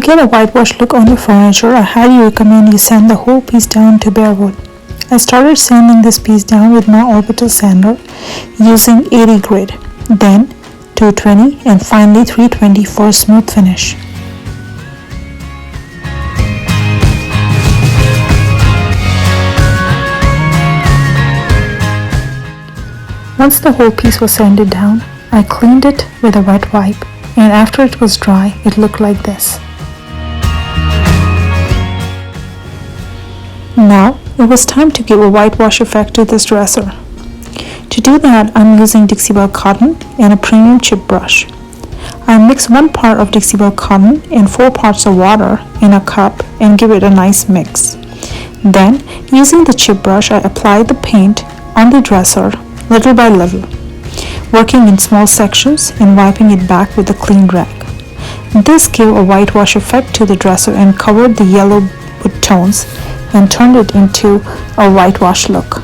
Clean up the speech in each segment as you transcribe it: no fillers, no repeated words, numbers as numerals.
get a whitewash look on your furniture, I highly recommend you sand the whole piece down to bare wood. I started sanding this piece down with my orbital sander using 80 grit, then 220 and finally 320 for a smooth finish. Once the whole piece was sanded down, I cleaned it with a wet wipe, and after it was dry, it looked like this. Now, it was time to give a whitewash effect to this dresser. To do that, I'm using Dixie Belle cotton and a premium chip brush. I mix 1 part of Dixie Belle cotton and 4 parts of water in a cup and give it a nice mix. Then, using the chip brush, I apply the paint on the dresser little by little, working in small sections and wiping it back with a clean rag. This gave a whitewash effect to the dresser and covered the yellow wood tones and turned it into a whitewash look.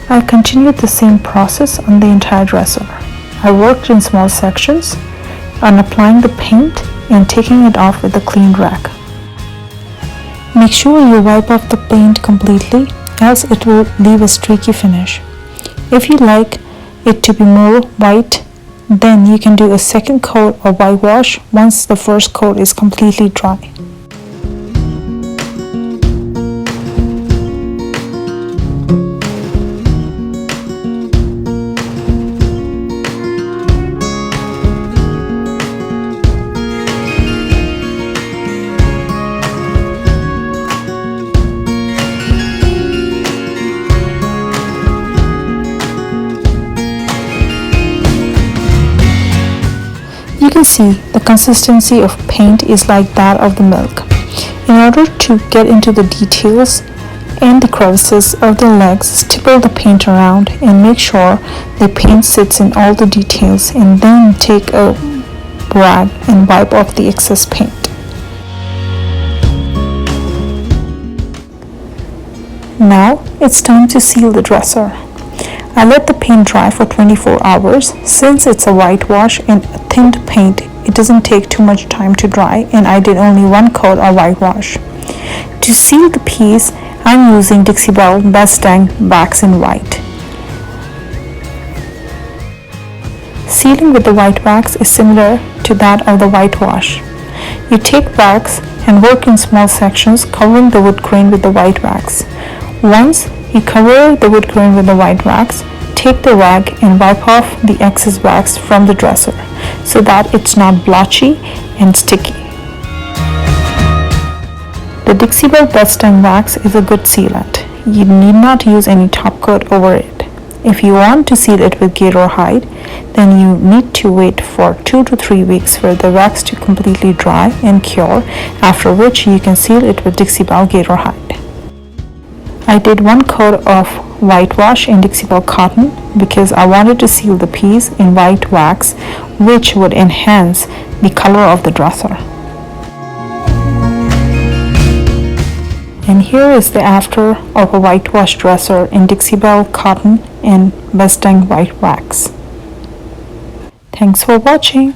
I continued the same process on the entire dresser. I worked in small sections on applying the paint and taking it off with a clean rag. Make sure you wipe off the paint completely, else it will leave a streaky finish. If you like it to be more white, then you can do a second coat of whitewash once the first coat is completely dry. You can see the consistency of paint is like that of the milk. In order to get into the details and the crevices of the legs, stipple the paint around and make sure the paint sits in all the details, and then take a rag and wipe off the excess paint. Now it's time to seal the dresser. I let the paint dry for 24 hours. Since it's a whitewash and a thinned paint, it doesn't take too much time to dry, and I did only 1 coat of whitewash. To seal the piece, I'm using Dixie Belle Best Dang wax in white. Sealing with the white wax is similar to that of the whitewash. You take wax and work in small sections, covering the wood grain with the white wax. Once you cover the wood grain with the white wax, take the rag and wipe off the excess wax from the dresser so that it's not blotchy and sticky. The Dixie Belle Best Dang wax is a good sealant. You need not use any top coat over it. If you want to seal it with gator hide, then you need to wait for 2 to 3 weeks for the wax to completely dry and cure, after which you can seal it with Dixie Belle gator hide. I did 1 coat of whitewash in Dixie Belle cotton because I wanted to seal the piece in white wax, which would enhance the color of the dresser. And here is the after of a whitewash dresser in Dixie Belle cotton and Best Dang white wax. Thanks for watching.